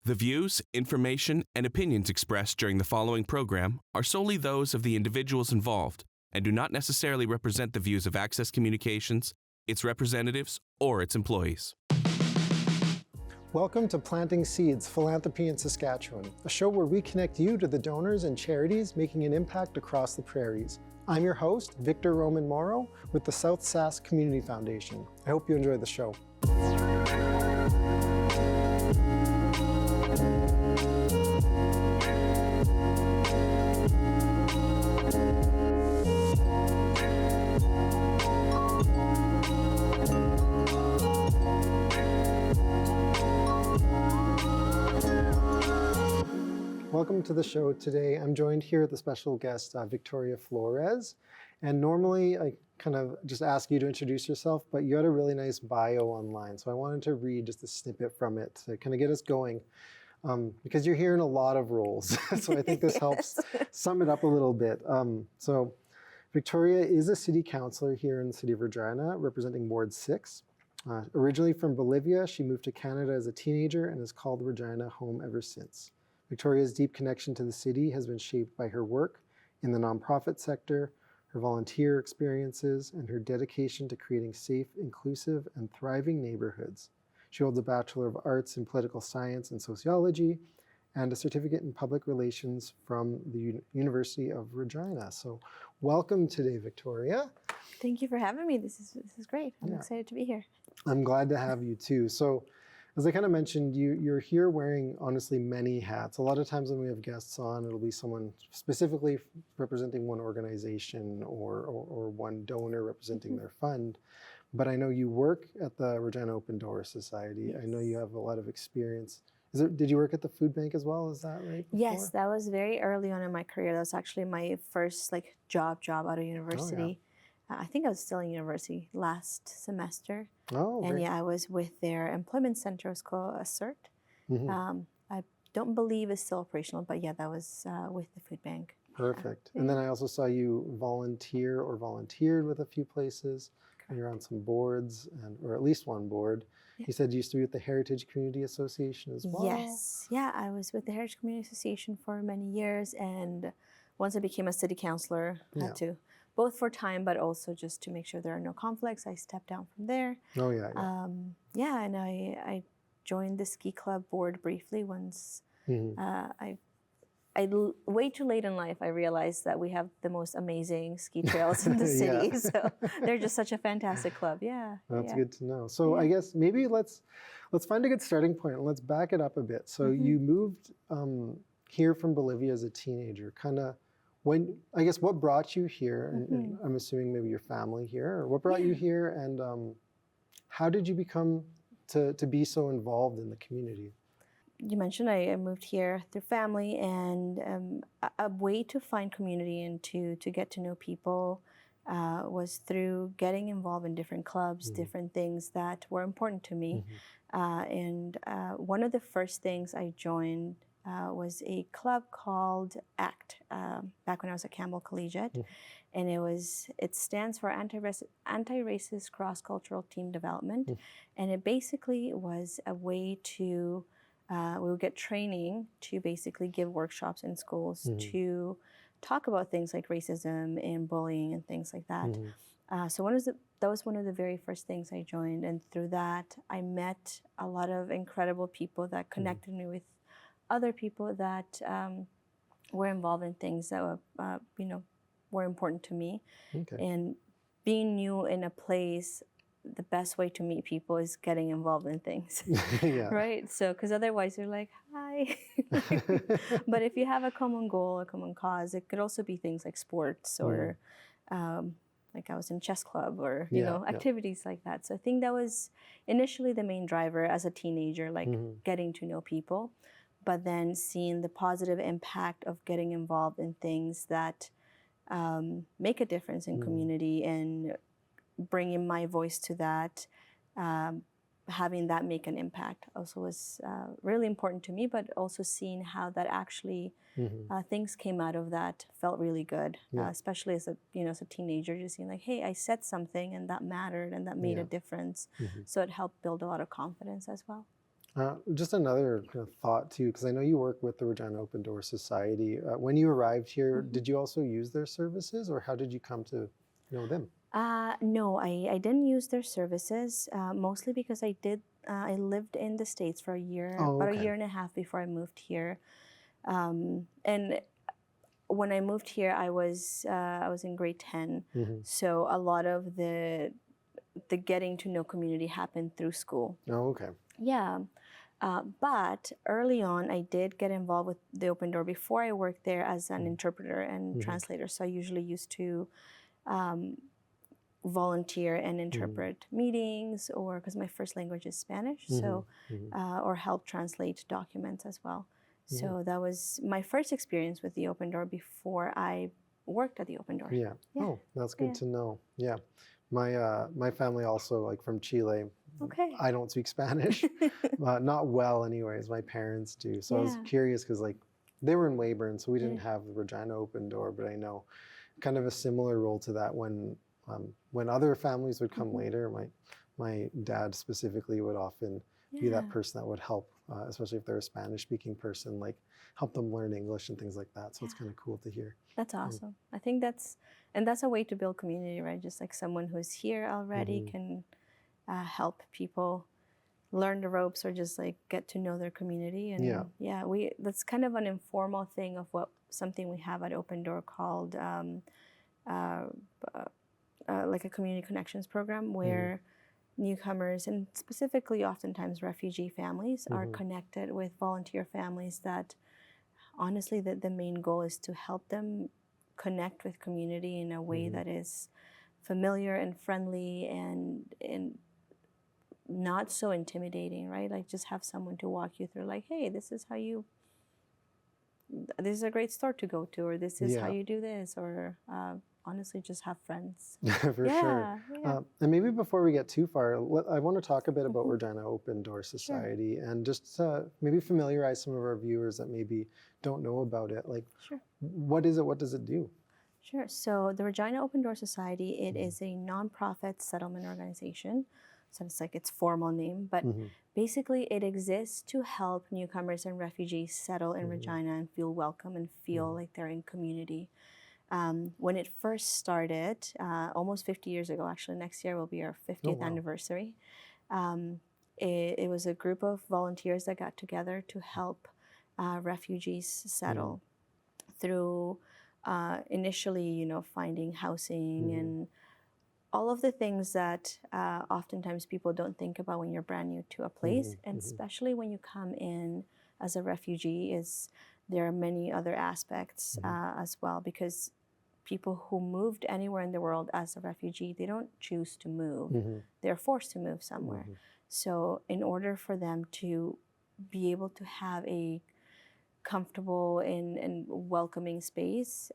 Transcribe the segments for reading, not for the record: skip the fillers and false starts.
The views, information, and opinions expressed during the following program are solely those of the individuals involved and do not necessarily represent the views of Access Communications, its representatives, or its employees. Welcome to Planting Seeds, Philanthropy in Saskatchewan, a show where we connect you to the donors and charities making an impact across the prairies. I'm your host, Victor Roman Morrow, with the South Sask Community Foundation. I hope you enjoy the show. Welcome to the show today. I'm joined here with the special guest, Victoria Flores. And normally I kind of just ask you to introduce yourself, but you had a really nice bio online. So I wanted to read just a snippet from it to kind of get us going. Because you're here in a lot of roles. So I think this helps sum it up a little bit. So Victoria is a city councilor here in the city of Regina, representing Ward 6. Originally from Bolivia, she moved to Canada as a teenager and has called Regina home ever since. Victoria's deep connection to the city has been shaped by her work in the nonprofit sector, her volunteer experiences, and her dedication to creating safe, inclusive, and thriving neighborhoods. She holds a Bachelor of Arts in Political Science and Sociology and a certificate in Public Relations from the University of Regina. So welcome today, Victoria. Thank you for having me. This is great. I'm excited to be here. I'm glad to have you too. So as I kind of mentioned, you're here wearing, honestly, many hats. A lot of times when we have guests on, it'll be someone specifically representing one organization or one donor representing their fund. But I know you work at the Regina Open Door Society. Yes. I know you have a lot of experience. Did you work at the food bank as well? Is that right? Before? Yes, that was very early on in my career. That was actually my first job out of university. Oh, yeah. I think I was still in university last semester. Oh, and yeah, I was with their employment center. It was called ASSERT. Mm-hmm. I don't believe it's still operational, but yeah, that was with the food bank. Perfect. And then I also saw you volunteered with a few places. And you're on some boards, or at least one board. Yeah. You said you used to be with the Heritage Community Association as well? Yes. Yeah, I was with the Heritage Community Association for many years. And once I became a city councilor, I had to, both for time, but also just to make sure there are no conflicts, I stepped down from there. Oh, yeah. Yeah, and I joined the ski club board briefly once. Mm-hmm. Way too late in life, I realized that we have the most amazing ski trails in the city. So they're just such a fantastic club. Yeah. That's good to know. So I guess maybe let's find a good starting point and let's back it up a bit. So you moved here from Bolivia as a teenager. What brought you here? And I'm assuming maybe your family here, or what brought you here, and how did you become to be so involved in the community? You mentioned I moved here through family, and a way to find community and to get to know people was through getting involved in different clubs, different things that were important to me. And one of the first things I joined was a club called ACT, back when I was at Campbell Collegiate. And it stands for Anti-Racist Cross-Cultural Team Development. And it basically was a way to we would get training to basically give workshops in schools to talk about things like racism and bullying and things like that. So that was one of the very first things I joined. And through that, I met a lot of incredible people that connected me with other people that were involved in things that were important to me. Okay. And being new in a place, the best way to meet people is getting involved in things, right? So, because otherwise you're like, hi. But if you have a common goal, a common cause, it could also be things like sports or like I was in chess club or, activities like that. So I think that was initially the main driver as a teenager, getting to know people, but then seeing the positive impact of getting involved in things that make a difference in community and bringing my voice to that, having that make an impact also was really important to me, but also seeing how that actually things came out of that felt really good, especially as a teenager, just seeing like, hey, I said something and that mattered and that made a difference. So it helped build a lot of confidence as well. Just another kind of thought too, because I know you work with the Regina Open Door Society. When you arrived here, Mhm. did you also use their services, or how did you come to know them? No, I didn't use their services, mostly because I lived in the States for a year, Oh, about a okay. year and a half before I moved here. And when I moved here, I was in grade 10. Hmm. So a lot of the getting to know community happened through school. Oh, okay. Yeah. But early on, I did get involved with the Open Door before I worked there as an interpreter and Hmm. translator. So I usually used to um, volunteer and interpret meetings, or because my first language is Spanish, Hmm. so Hmm. or help translate documents as well. Hmm. So that was my first experience with the Open Door before I worked at the Open Door. Yeah. Yeah. Oh, that's good Yeah. to know. Yeah. My family also, like from Chile. Okay. I don't speak Spanish, not well anyways. My parents do. So I was Yeah. curious because like they were in Weyburn, so we Yeah. didn't have the Regina Open Door, but I know kind of a similar role to that when other families would come Mhm. later. My dad specifically would often be that Yeah. person that would help, especially if they're a Spanish-speaking person, like help them learn English and things like that. So it's Yeah. kind of cool to hear. That's awesome. I think that's a way to build community, right? Just like someone who's here already Hmm. can help people learn the ropes or just like get to know their community. Yeah. And yeah, we that's kind of an informal thing of what something we have at Open Door called uh, like a community connections program Hmm. where newcomers and specifically oftentimes refugee families are Hmm. connected with volunteer families that honestly the main goal is to help them connect with community in a way Hmm. that is familiar and friendly and not so intimidating, right? Like just have someone to walk you through like, hey, this is a great store to go to, or this is how Yeah. you do this, or honestly just have friends. For sure. Yeah, yeah. And maybe before we get too far, I want to talk a bit about Mhm. Regina Open Door Sure, Society and just maybe familiarize some of our viewers that maybe don't know about it. Like, sure. what is it? What does it do? Sure. So the Regina Open Door Society, it is a nonprofit settlement organization. So it's like its formal name, but Hmm. basically it exists to help newcomers and refugees settle in Hmm. Regina and feel welcome and feel like they're in community. When it first started, almost 50 years ago, actually next year will be our Oh, 50th wow. anniversary. Um, it was a group of volunteers that got together to help refugees settle through initially, finding housing Hmm. and all of the things that oftentimes people don't think about when you're brand new to a place, and Hmm. especially when you come in as a refugee. Is there are many other aspects as well, because people who moved anywhere in the world as a refugee, they don't choose to move; Hmm. they're forced to move somewhere. Hmm. So, in order for them to be able to have a comfortable and welcoming space.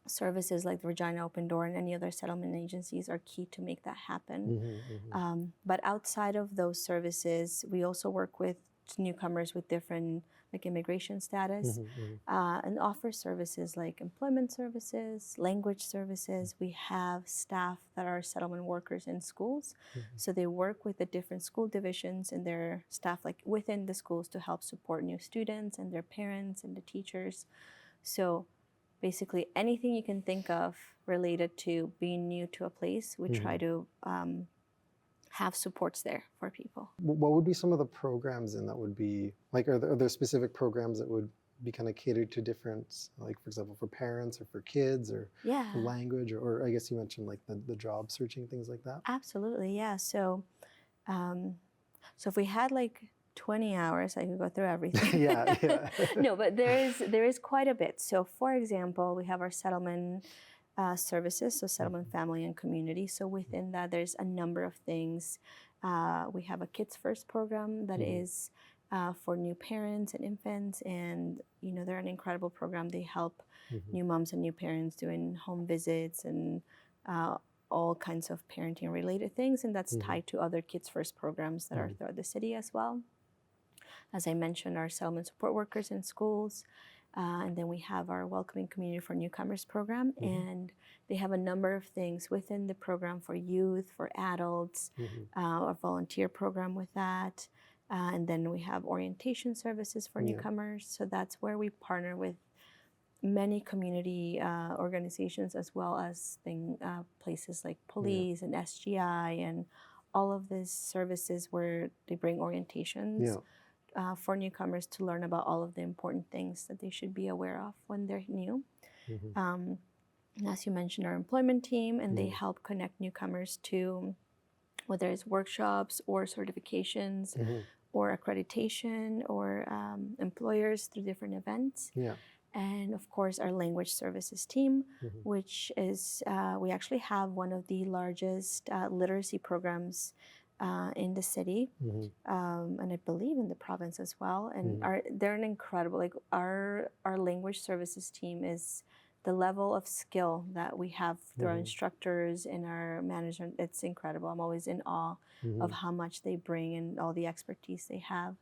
Services like the Regina Open Door and any other settlement agencies are key to make that happen. Hmm. But outside of those services, we also work with newcomers with different like immigration status Hmm. and offer services like employment services, language services. We have staff that are settlement workers in schools. So they work with the different school divisions and their staff like within the schools to help support new students and their parents and the teachers. So basically anything you can think of related to being new to a place, we try to have supports there for people. What would be some of the programs in that would be like? Are there specific programs that would be kind of catered to different, like for example, for parents or for kids or Yeah, for language, or I guess you mentioned like the job searching things like that. absolutely. Yeah. Um, so if we had like 20 hours, I could go through everything. Yeah, yeah. No, but there is quite a bit. So for example, we have our settlement services, so settlement, family, and community. So within that, there's a number of things. We have a Kids First program that is for new parents and infants, and they're an incredible program. They help new moms and new parents doing home visits and all kinds of parenting related things, and that's tied to other Kids First programs that are throughout the city as well. As I mentioned, our settlement support workers in schools. And then we have our Welcoming Community for Newcomers program. And they have a number of things within the program for youth, for adults, a volunteer program with that. And then we have orientation services for Yeah. newcomers. So that's where we partner with many community organizations, as well as places like police and SGI and all of these services where they bring orientations Yeah. for newcomers to learn about all of the important things that they should be aware of when they're new. Mhm. And as you mentioned, our employment team, and they Mhm. help connect newcomers to whether it's workshops or certifications Mhm. or accreditation or employers through different events. Yeah. And of course, our language services team, Mhm. which is, we actually have one of the largest literacy programs in the city, Mhm. and I believe in the province as well. And Mhm. they're an incredible, like our language services team is the level of skill that we have through our Mhm. instructors and our management. It's incredible. I'm always in awe of Mhm. how much they bring and all the expertise they have.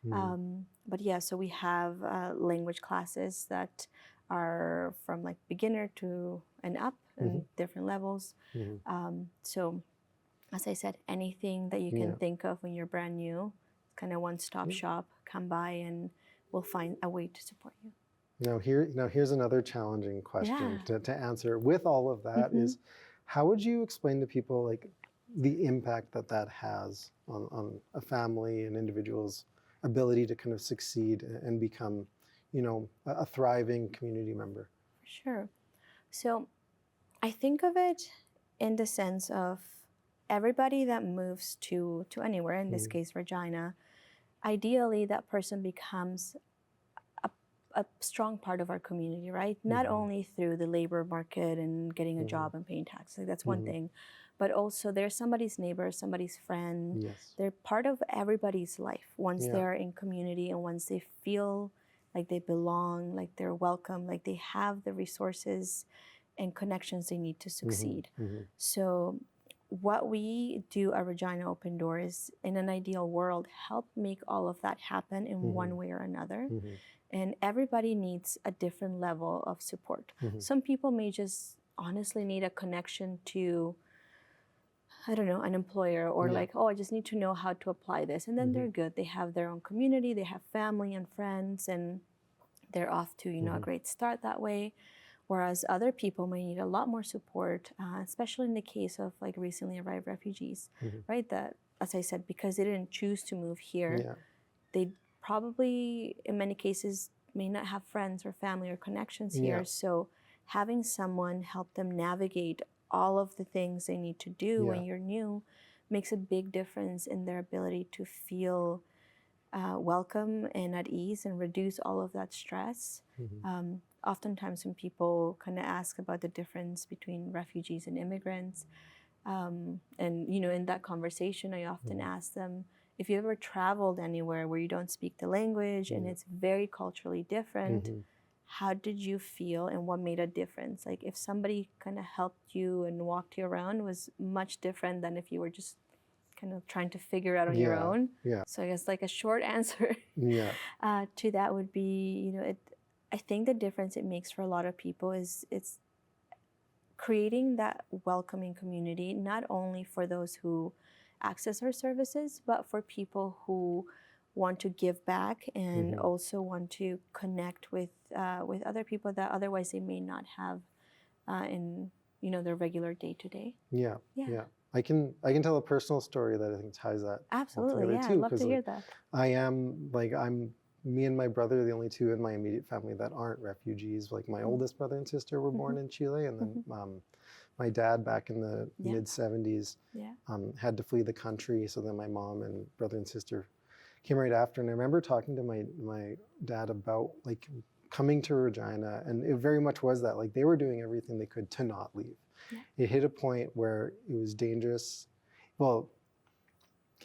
Mhm. But yeah, so we have language classes that are from like beginner to and up in different levels. Mhm. So as I said, anything that you can Yeah. think of when you're brand new, kind of one-stop Yeah. shop, come by and we'll find a way to support you. Here's another challenging question Yeah. to answer. With all of that is, how would you explain to people like the impact that that has on a family and individual's ability to kind of succeed and become, a thriving community member? Sure. So I think of it in the sense of everybody that moves to anywhere, in this case, Regina, ideally that person becomes a strong part of our community, right? Not only through the labor market and getting a job and paying taxes, like that's one thing, but also they're somebody's neighbor, somebody's friend. Yes. They're part of everybody's life once Yeah. they're in community and once they feel like they belong, like they're welcome, like they have the resources and connections they need to succeed. Mhm. So what we do at Regina Open Door is, in an ideal world, help make all of that happen in one way or another. Mhm. And everybody needs a different level of support. Mhm. Some people may just honestly need a connection to, I don't know, an employer, or Yeah. like, oh, I just need to know how to apply this. And then they're good. They have their own community, they have family and friends, and they're off to, a great start that way. Whereas other people may need a lot more support, especially in the case of like recently arrived refugees, right? That, as I said, because they didn't choose to move here, Yeah. they probably, in many cases, may not have friends or family or connections here. Yeah. So having someone help them navigate all of the things they need to do when you're new makes a big difference in their ability to feel welcome and at ease and reduce all of that stress. Oftentimes when people kind of ask about the difference between refugees and immigrants, and in that conversation, I often ask them, if you ever traveled anywhere where you don't speak the language and it's very culturally different, how did you feel and what made a difference? Like if somebody kind of helped you and walked you around, was much different than if you were just kind of trying to figure it out on your own. Yeah. So I guess like a short answer Yeah. to that would be, I think the difference it makes for a lot of people is it's creating that welcoming community, not only for those who access our services, but for people who want to give back and also want to connect with other people that otherwise they may not have in their regular day to day. Yeah. Yeah. Yeah. I can tell a personal story that I think ties that all Absolutely, together yeah, too. I'd love to 'Cause, hear like, that. I'm me and my brother are the only two in my immediate family that aren't refugees. Like my oldest brother and sister were born in Chile, and then my dad back in the mid 70s Yeah. had to flee the country. So then my mom and brother and sister came right after. And I remember talking to my dad about like coming to Regina, and it very much was that, like, they were doing everything they could to not leave. Yeah. It hit a point where it was dangerous. Well,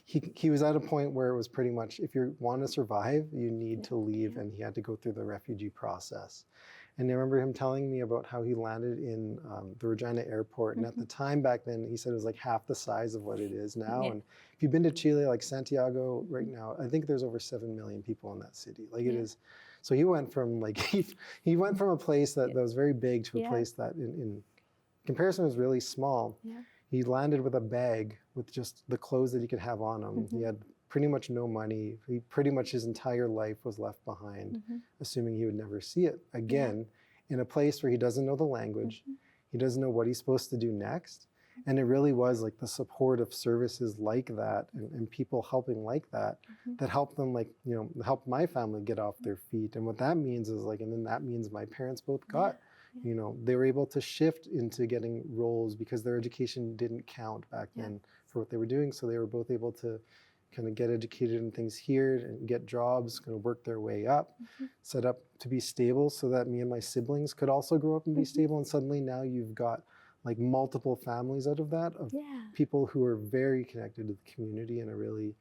he was at a point where it was pretty much, if you want to survive, you need to leave, and he had to go through the refugee process. And I remember him telling me about how he landed in the Regina airport. And at the time back then, he said it was like half the size of what it is now. Yeah. And if you've been to Chile, like Santiago right now, I think there's over 7 million people in that city. Like it is. So he went from like, he went from a place that was very big to a place that in comparison was really small. Yeah. He landed with a bag with just the clothes that he could have on him. He had pretty much no money. He pretty much his entire life was left behind, assuming he would never see it again, in a place where he doesn't know the language, he doesn't know what he's supposed to do next. And it really was like the support of services like that and people helping like that, that helped them, like, you know, help my family get off their feet. And what that means is like, and then that means my parents both got, you know, they were able to shift into getting roles because their education didn't count back then for what they were doing. So they were both able to kind of get educated in things here and get jobs, kind of work their way up, set up to be stable so that me and my siblings could also grow up and be stable. And suddenly now you've got like multiple families out of that, of people who are very connected to the community in a really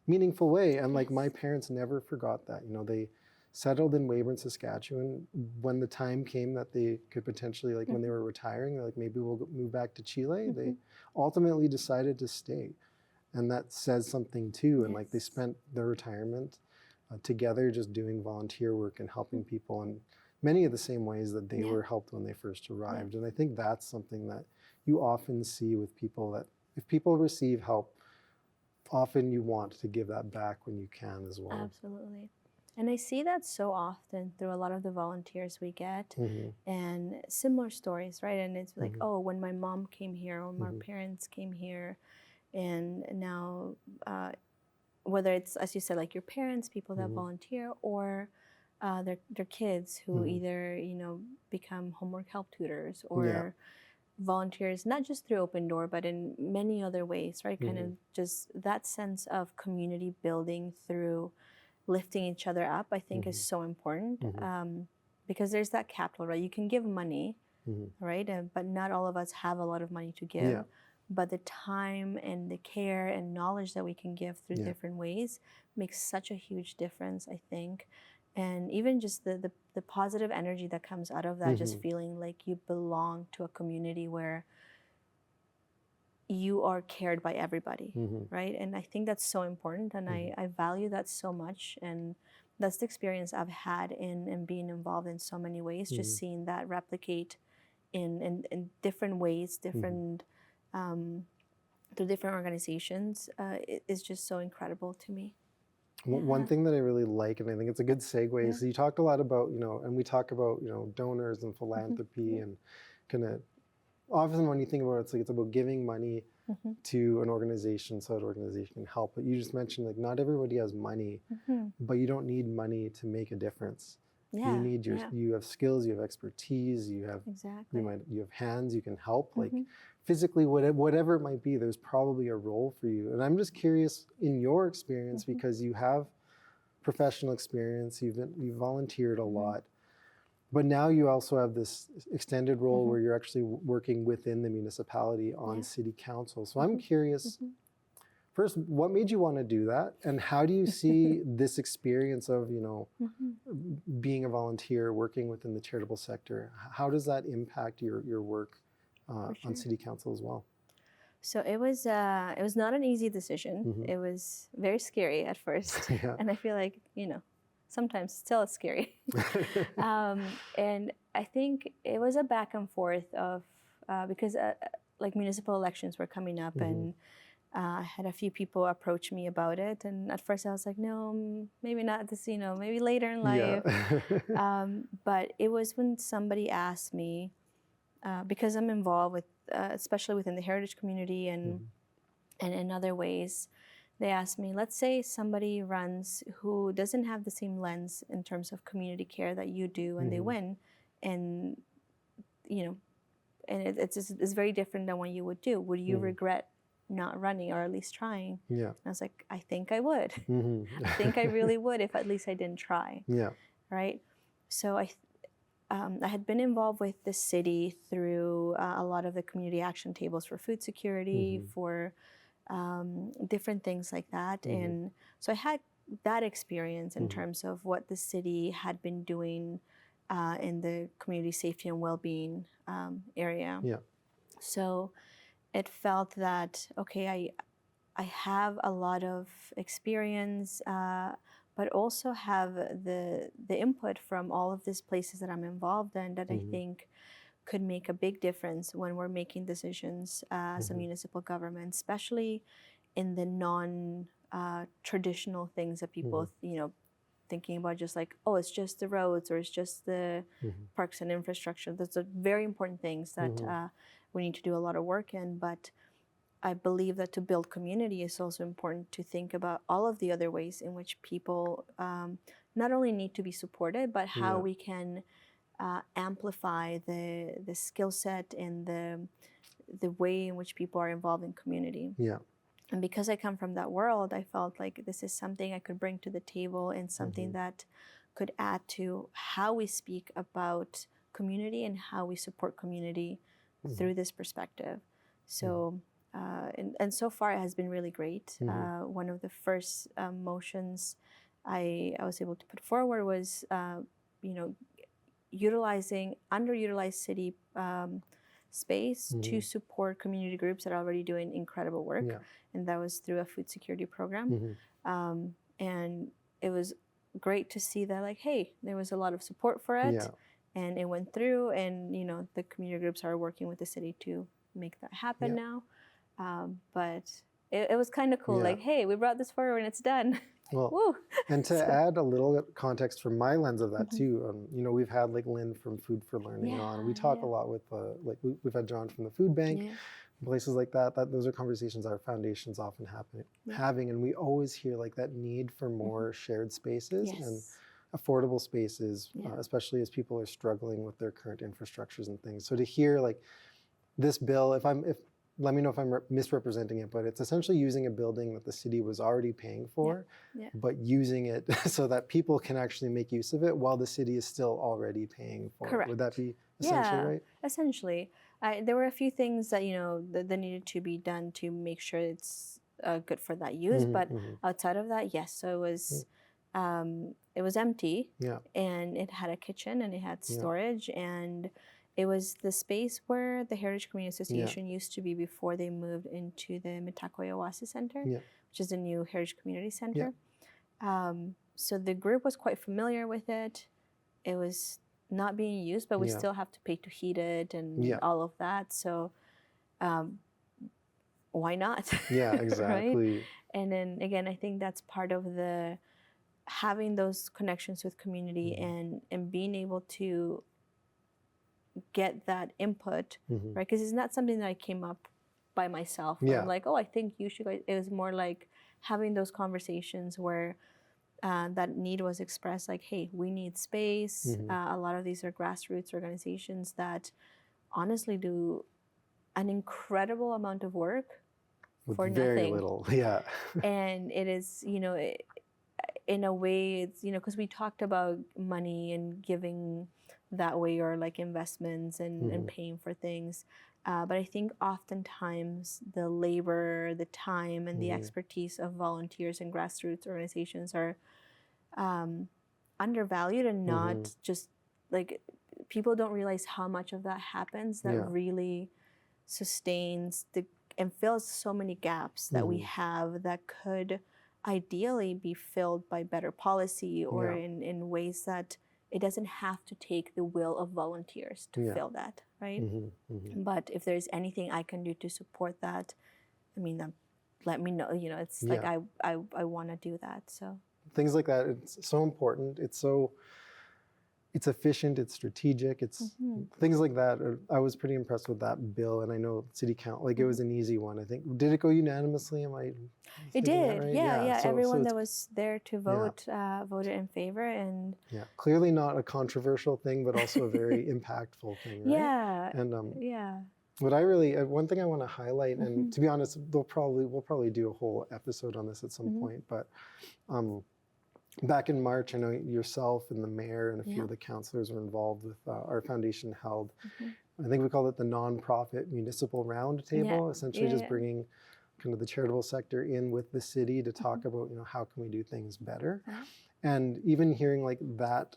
meaningful way. And like my parents never forgot that. You know, they settled in Weyburn, Saskatchewan. When the time came that they could potentially, like when they were retiring, they're like, maybe we'll move back to Chile. They ultimately decided to stay. And that says something too. And like they spent their retirement together just doing volunteer work and helping people in many of the same ways that they were helped when they first arrived. And I think that's something that you often see with people, that if people receive help, often you want to give that back when you can as well. Absolutely. And I see that so often through a lot of the volunteers we get and similar stories, right? And it's like, oh, when my mom came here or my parents came here, and now whether it's, as you said, like your parents, people that volunteer, or their kids who either, you know, become homework help tutors or volunteers, not just through Open Door, but in many other ways, right? Kind of just that sense of community building through lifting each other up, I think is so important, because there's that capital, right? You can give money, right? But not all of us have a lot of money to give. But the time and the care and knowledge that we can give through different ways makes such a huge difference, I think. And even just the positive energy that comes out of that, just feeling like you belong to a community where you are cared by everybody, right? And I think that's so important, and I value that so much. And that's the experience I've had in being involved in so many ways, just seeing that replicate in different ways, different through different organizations, is just so incredible to me. One thing that I really like, and I think it's a good segue, is you talked a lot about, you know, and we talk about, you know, donors and philanthropy and kind of, often when you think about it, it's like it's about giving money to an organization so that organization can help. But you just mentioned, like, not everybody has money, but you don't need money to make a difference. You need you have skills, you have expertise, you have you have hands, you can help, like physically, whatever it might be, there's probably a role for you. And I'm just curious, in your experience, because you have professional experience, you've volunteered a lot, but now you also have this extended role where you're actually working within the municipality on city council. So I'm curious, first, what made you want to do that? And how do you see this experience of, you know, being a volunteer, working within the charitable sector? How does that impact your work on city council as well? So it was not an easy decision. It was very scary at first. And I feel like, you know, sometimes still it's scary. And I think it was a back and forth of, because like municipal elections were coming up, and I had a few people approach me about it. And at first I was like, no, maybe not this, you know, maybe later in life. But it was when somebody asked me, because I'm involved with, especially within the heritage community and in other ways, they asked me, let's say somebody runs who doesn't have the same lens in terms of community care that you do, and they win, and, you know, and it's very different than what you would do. Would you regret not running, or at least trying? And I was like, I think I would. I think I really would if at least I didn't try. Right? So I had been involved with the city through a lot of the community action tables for food security, for different things like that. And so I had that experience in terms of what the city had been doing in the community safety and well-being area. So it felt that, okay, I have a lot of experience, but also have the input from all of these places that I'm involved in that I think could make a big difference when we're making decisions as a municipal government, especially in the traditional things that people, thinking about just like, oh, it's just the roads or it's just the parks and infrastructure. Those are very important things that we need to do a lot of work in. But I believe that to build community is also important to think about all of the other ways in which people not only need to be supported, but how we can amplify the skill set and the way in which people are involved in community. Yeah. And because I come from that world, I felt like this is something I could bring to the table and something that could add to how we speak about community and how we support community through this perspective. So, and so far it has been really great. One of the first motions I was able to put forward was, utilizing underutilized city space to support community groups that are already doing incredible work. And that was through a food security program. And it was great to see that, like, hey, there was a lot of support for it. And it went through, and, the community groups are working with the city to make that happen now. But it was kind of cool, like, hey, we brought this forward and it's done. Well, Woo. and to add a little context from my lens of that too, we've had like Lynn from Food for Learning on. We talk a lot with we've had John from the food bank, places like that. Those are conversations our foundations often having, and we always hear like that need for more shared spaces and affordable spaces, especially as people are struggling with their current infrastructures and things. So to hear like this bill, let me know if I'm misrepresenting it, but it's essentially using a building that the city was already paying for, but using it so that people can actually make use of it while the city is still already paying for it. Would that be essentially right? Essentially. There were a few things that, that needed to be done to make sure it's good for that use, but outside of that, yes. So it was empty, and it had a kitchen and it had storage, and it was the space where the Heritage Community Association used to be before they moved into the Mitakoye Oasis Center, which is the new Heritage Community Center. So the group was quite familiar with it. It was not being used, but we still have to pay to heat it and all of that. So why not? Yeah, exactly. Right? And then again, I think that's part of the having those connections with community and being able to get that input, right? Because it's not something that I came up by myself. I'm like, oh, I think you should. It was more like having those conversations where that need was expressed, like, hey, we need space. A lot of these are grassroots organizations that honestly do an incredible amount of work with for very nothing. little. And it is, in a way, it's, because we talked about money and giving that way, or like investments and paying for things. But I think oftentimes the labor, the time, and the expertise of volunteers and grassroots organizations are undervalued and not just like, people don't realize how much of that happens that really sustains and fills so many gaps that we have that could ideally be filled by better policy or in ways that it doesn't have to take the will of volunteers to fill that, right? But if there's anything I can do to support that, I mean, let me know. It's like I want to do that. So things like that, it's so important. It's efficient, it's strategic, it's things like that. I was pretty impressed with that bill, and I know City Council, like it was an easy one. I think, did it go unanimously? It did, right? yeah. So, everyone that was there to vote voted in favor, and clearly not a controversial thing, but also a very impactful thing, right? And what I really, one thing I want to highlight, and to be honest, we'll probably do a whole episode on this at some point, but back in March, I know yourself and the mayor and a few of the councillors were involved with our foundation held, I think we called it the nonprofit municipal roundtable, essentially just bringing kind of the charitable sector in with the city to talk about, how can we do things better? And even hearing like that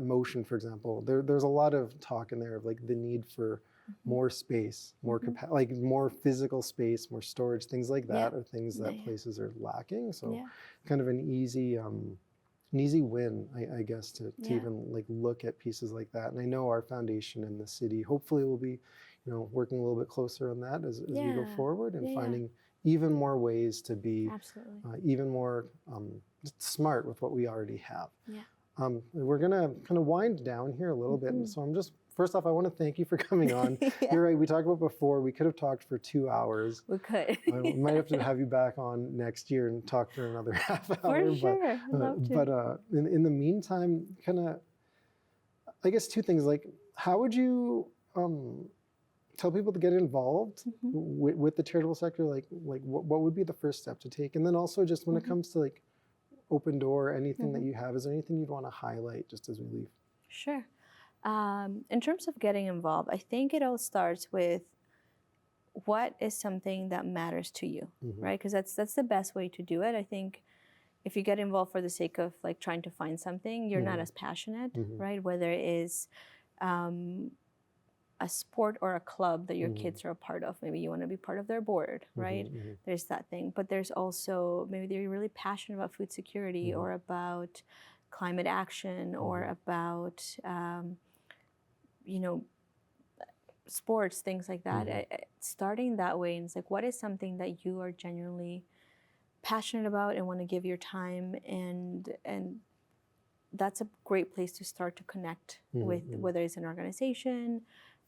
motion, for example, there's a lot of talk in there of like the need for more space, more like more physical space, more storage, things like that are things that places are lacking. So kind of an easy win, I guess, to even like look at pieces like that. And I know our foundation and the city hopefully will be, working a little bit closer on that as we go forward and finding even more ways to be Absolutely. even more smart with what we already have. Yeah. We're going to kind of wind down here a little bit. So I'm just, first off, I want to thank you for coming on. Yeah. You're right. We talked about before, we could have talked for 2 hours. We could. We might have to have you back on next year and talk for another half hour. For sure. I'd love to. But in the meantime, kind of, I guess 2 things, like how would you tell people to get involved with the charitable sector? Like what would be the first step to take? And then also just when it comes to like Open Door, anything that you have, is there anything you'd want to highlight just as we leave? Sure. In terms of getting involved, I think it all starts with what is something that matters to you, right? Because that's the best way to do it. I think if you get involved for the sake of like trying to find something, you're not as passionate, right? Whether it is a sport or a club that your kids are a part of. Maybe you want to be part of their board, right? There's that thing. But there's also, maybe they're really passionate about food security or about climate action or about, sports, things like that. Starting that way, and it's like, what is something that you are genuinely passionate about and want to give your time, and that's a great place to start to connect with, whether it's an organization,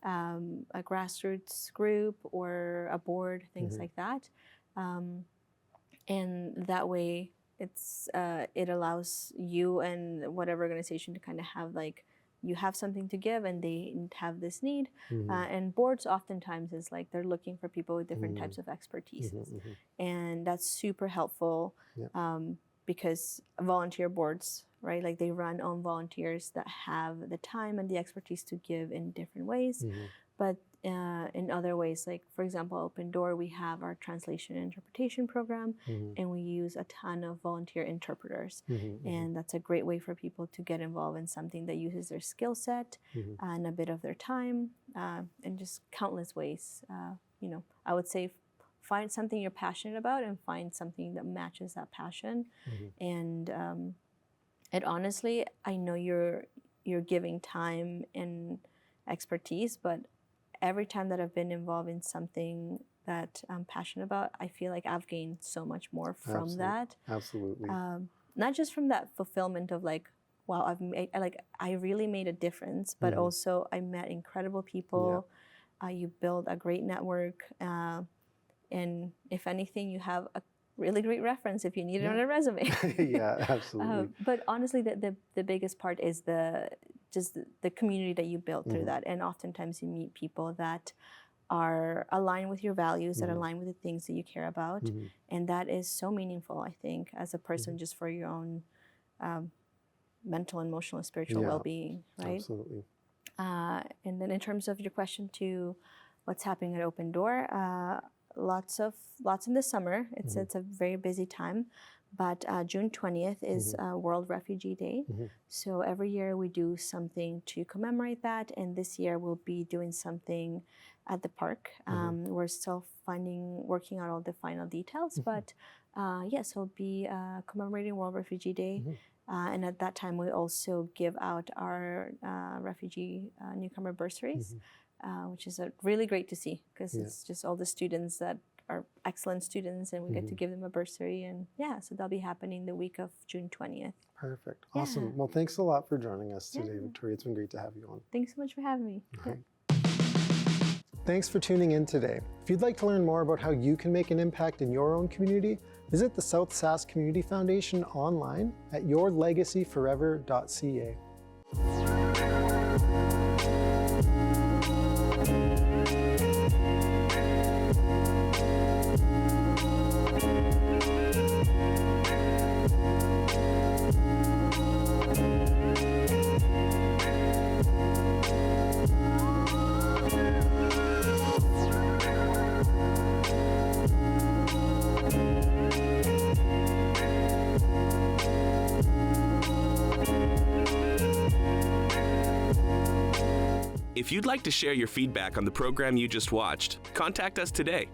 a grassroots group, or a board, things like that. And that way, it allows you and whatever organization to kind of have like, you have something to give and they have this need. And boards oftentimes is like they're looking for people with different types of expertise. And that's super helpful because volunteer boards, right? Like they run on volunteers that have the time and the expertise to give in different ways. But in other ways, like for example, Open Door, we have our translation and interpretation program, and we use a ton of volunteer interpreters. And that's a great way for people to get involved in something that uses their skill set and a bit of their time, and just countless ways. I would say find something you're passionate about and find something that matches that passion. And honestly, I know you're giving time and expertise, but every time that I've been involved in something that I'm passionate about, I feel like I've gained so much more from that. Absolutely. Not just from that fulfillment of like, wow, I really made a difference, but also I met incredible people. You build a great network. And if anything, you have a really great reference if you need it on a resume. Yeah, absolutely. But honestly, the biggest part is just the community that you build through that. And oftentimes you meet people that are aligned with your values, that align with the things that you care about. And that is so meaningful, I think, as a person, just for your own mental, emotional, and spiritual well-being, right? Absolutely. And then in terms of your question to what's happening at Open Door, lots in the summer. It's a very busy time, but June 20th is World Refugee Day. So every year we do something to commemorate that, and this year we'll be doing something at the park. We're still working out all the final details, but yes, we'll be commemorating World Refugee Day. And at that time, we also give out our refugee newcomer bursaries, which is really great to see, because it's just all the students that are excellent students, and we get to give them a bursary. And so that'll be happening the week of June 20th. Perfect. Awesome. Well, thanks a lot for joining us today, Victoria. It's been great to have you on. Thanks so much for having me. Thanks for tuning in today. If you'd like to learn more about how you can make an impact in your own community, visit the South Sask Community Foundation online at yourlegacyforever.ca. If you'd like to share your feedback on the program you just watched, contact us today